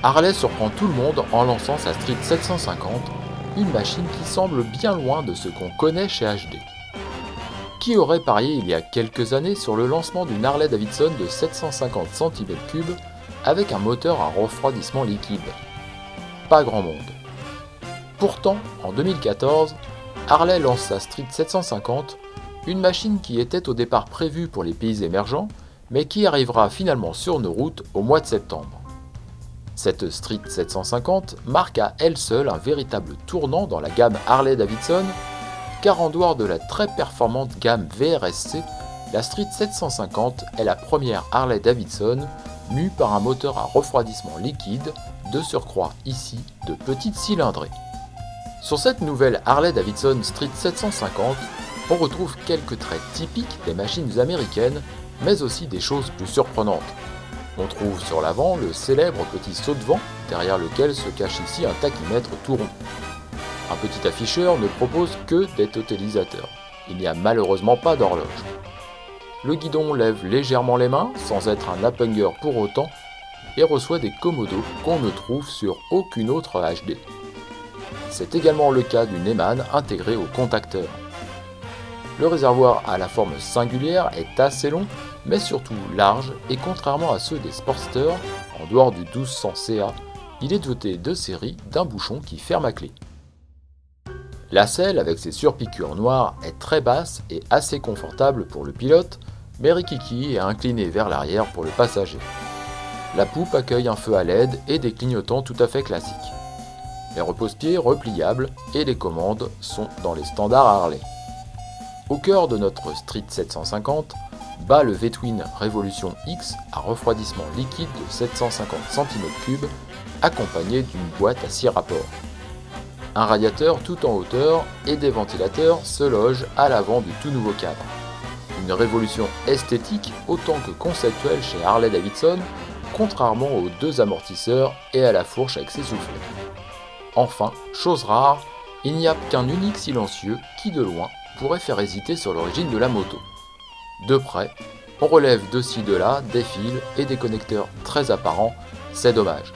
Harley surprend tout le monde en lançant sa Street 750, une machine qui semble bien loin de ce qu'on connaît chez HD. Qui aurait parié il y a quelques années sur le lancement d'une Harley Davidson de 750 cm3 avec un moteur à refroidissement liquide? Pas grand monde. Pourtant, en 2014, Harley lance sa Street 750, une machine qui était au départ prévue pour les pays émergents, mais qui arrivera finalement sur nos routes au mois de septembre. Cette Street 750 marque à elle seule un véritable tournant dans la gamme Harley-Davidson, car en dehors de la très performante gamme VRSC, la Street 750 est la première Harley-Davidson mue par un moteur à refroidissement liquide, de surcroît ici de petite cylindrée. Sur cette nouvelle Harley-Davidson Street 750, on retrouve quelques traits typiques des machines américaines, mais aussi des choses plus surprenantes. On trouve sur l'avant le célèbre petit saut de vent, derrière lequel se cache ici un tachymètre tout rond. Un petit afficheur ne propose que des totalisateurs. Il n'y a malheureusement pas d'horloge. Le guidon lève légèrement les mains, sans être un Nappinger pour autant, et reçoit des commodos qu'on ne trouve sur aucune autre HD. C'est également le cas du Neyman intégré au contacteur. Le réservoir à la forme singulière est assez long, mais surtout large, et contrairement à ceux des Sportster, en dehors du 1200 CA, il est doté de série d'un bouchon qui ferme à clé. La selle avec ses surpiqûres noires est très basse et assez confortable pour le pilote, mais rikiki est incliné vers l'arrière pour le passager. La poupe accueille un feu à LED et des clignotants tout à fait classiques. Les repose-pieds repliables et les commandes sont dans les standards Harley. Au cœur de notre Street 750, bat le V-Twin Revolution X à refroidissement liquide de 750 cm3, accompagné d'une boîte à 6 rapports. Un radiateur tout en hauteur et des ventilateurs se logent à l'avant du tout nouveau cadre. Une révolution esthétique autant que conceptuelle chez Harley-Davidson, contrairement aux deux amortisseurs et à la fourche avec ses soufflets. Enfin, chose rare, il n'y a qu'un unique silencieux qui de loin pourrait faire hésiter sur l'origine de la moto. De près, on relève de ci de là des fils et des connecteurs très apparents, c'est dommage.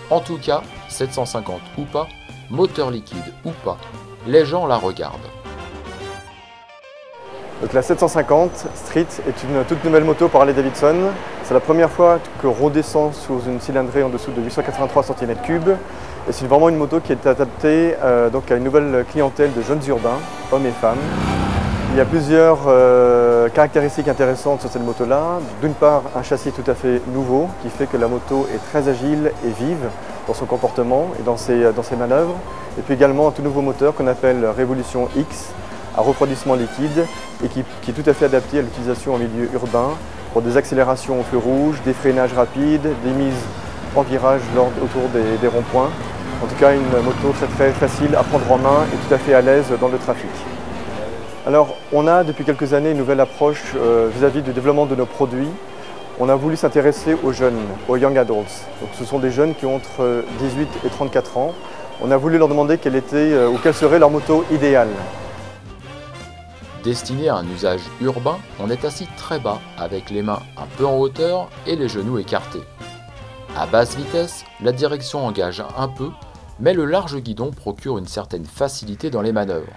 En tout cas, 750 ou pas, moteur liquide ou pas, les gens la regardent. Donc la 750 Street est une toute nouvelle moto par Harley-Davidson. C'est la première fois que redescend sous une cylindrée en dessous de 883 cm3. Et c'est vraiment une moto qui est adaptée donc à une nouvelle clientèle de jeunes urbains, hommes et femmes. Il y a plusieurs caractéristiques intéressantes sur cette moto-là. D'une part, un châssis tout à fait nouveau qui fait que la moto est très agile et vive dans son comportement et dans ses manœuvres. Et puis également un tout nouveau moteur qu'on appelle Revolution X à refroidissement liquide et qui est tout à fait adapté à l'utilisation en milieu urbain pour des accélérations au feu rouge, des freinages rapides, des mises en virage autour des ronds-points. En tout cas, une moto très facile à prendre en main et tout à fait à l'aise dans le trafic. Alors, on a depuis quelques années une nouvelle approche vis-à-vis du développement de nos produits. On a voulu s'intéresser aux jeunes, aux young adults. Donc, ce sont des jeunes qui ont entre 18 et 34 ans. On a voulu leur demander quelle serait leur moto idéale. Destiné à un usage urbain, on est assis très bas avec les mains un peu en hauteur et les genoux écartés. À basse vitesse, la direction engage un peu, mais le large guidon procure une certaine facilité dans les manœuvres.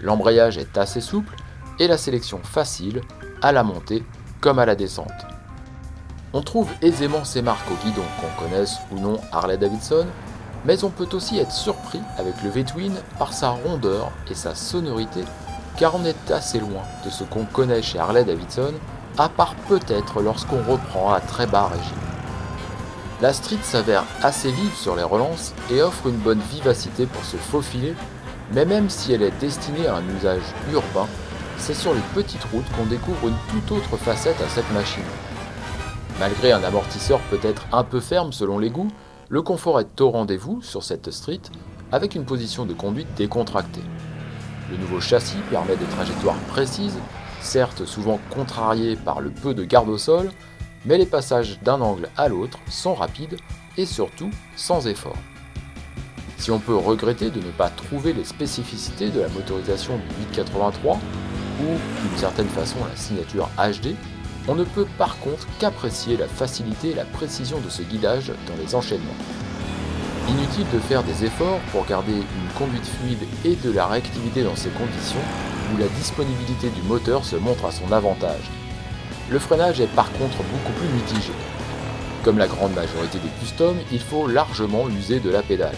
L'embrayage est assez souple et la sélection facile, à la montée comme à la descente. On trouve aisément ces marques au guidon, qu'on connaisse ou non Harley-Davidson, mais on peut aussi être surpris avec le V-Twin par sa rondeur et sa sonorité, car on est assez loin de ce qu'on connaît chez Harley-Davidson, à part peut-être lorsqu'on reprend à très bas régime. La Street s'avère assez vive sur les relances et offre une bonne vivacité pour se faufiler, mais même si elle est destinée à un usage urbain, c'est sur les petites routes qu'on découvre une toute autre facette à cette machine. Malgré un amortisseur peut-être un peu ferme selon les goûts, le confort est au rendez-vous sur cette Street avec une position de conduite décontractée. Le nouveau châssis permet des trajectoires précises, certes souvent contrariées par le peu de garde au sol, mais les passages d'un angle à l'autre sont rapides et surtout sans effort. Si on peut regretter de ne pas trouver les spécificités de la motorisation du 883 ou d'une certaine façon la signature HD, On ne peut par contre qu'apprécier la facilité et la précision de ce guidage dans les enchaînements. Inutile de faire des efforts pour garder une conduite fluide et de la réactivité dans ces conditions où la disponibilité du moteur se montre à son avantage. Le freinage est par contre beaucoup plus mitigé. Comme la grande majorité des customs, il faut largement user de la pédale.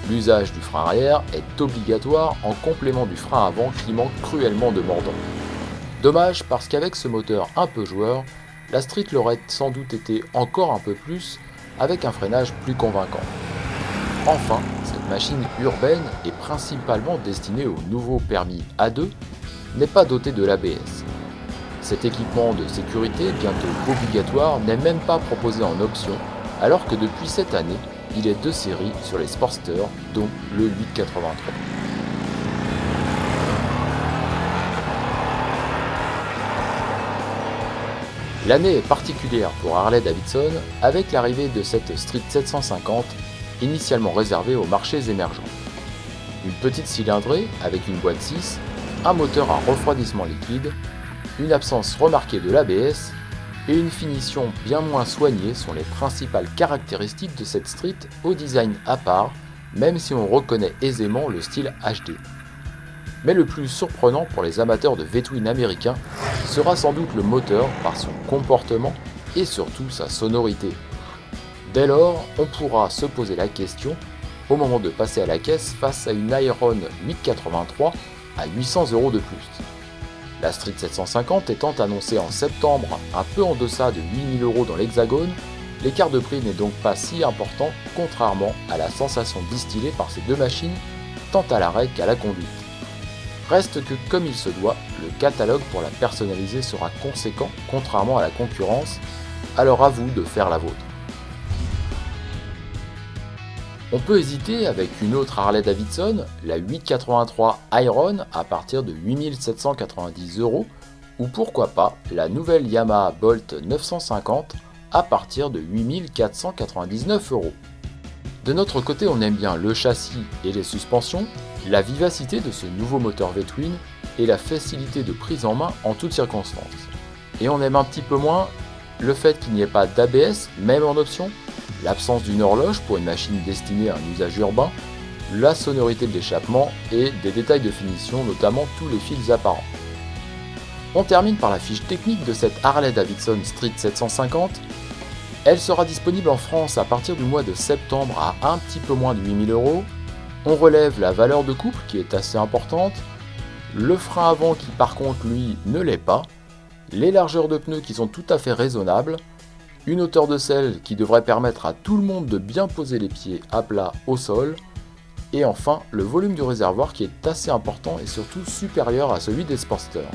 L'usage du frein arrière est obligatoire en complément du frein avant qui manque cruellement de mordant. Dommage parce qu'avec ce moteur un peu joueur, la Street l'aurait sans doute été encore un peu plus avec un freinage plus convaincant. Enfin, cette machine urbaine et principalement destinée aux nouveaux permis A2 n'est pas dotée de l'ABS. Cet équipement de sécurité, bientôt obligatoire, n'est même pas proposé en option, alors que depuis cette année, il est de série sur les Sportsters, dont le 883. L'année est particulière pour Harley-Davidson avec l'arrivée de cette Street 750, initialement réservée aux marchés émergents. Une petite cylindrée avec une boîte 6, un moteur à refroidissement liquide, une absence remarquée de l'ABS et une finition bien moins soignée sont les principales caractéristiques de cette Street au design à part, même si on reconnaît aisément le style HD. Mais le plus surprenant pour les amateurs de V-twin américains sera sans doute le moteur par son comportement et surtout sa sonorité. Dès lors, on pourra se poser la question au moment de passer à la caisse face à une Iron 883 à 800 € de plus. La Street 750 étant annoncée en septembre un peu en deçà de 8000 € dans l'Hexagone, l'écart de prix n'est donc pas si important contrairement à la sensation distillée par ces deux machines tant à l'arrêt qu'à la conduite. Reste que comme il se doit, le catalogue pour la personnaliser sera conséquent contrairement à la concurrence, alors à vous de faire la vôtre. On peut hésiter avec une autre Harley-Davidson, la 883 Iron à partir de 8790 € ou pourquoi pas la nouvelle Yamaha Bolt 950 à partir de 8499 €. De notre côté, on aime bien le châssis et les suspensions, la vivacité de ce nouveau moteur V-twin et la facilité de prise en main en toutes circonstances. Et on aime un petit peu moins le fait qu'il n'y ait pas d'ABS, même en option, l'absence d'une horloge pour une machine destinée à un usage urbain, la sonorité de l'échappement et des détails de finition, notamment tous les fils apparents. On termine par la fiche technique de cette Harley-Davidson Street 750. Elle sera disponible en France à partir du mois de septembre à un petit peu moins de 8000 €. On relève la valeur de couple qui est assez importante, le frein avant qui par contre lui ne l'est pas, les largeurs de pneus qui sont tout à fait raisonnables, une hauteur de selle qui devrait permettre à tout le monde de bien poser les pieds à plat au sol, et enfin le volume du réservoir qui est assez important et surtout supérieur à celui des Sportsters.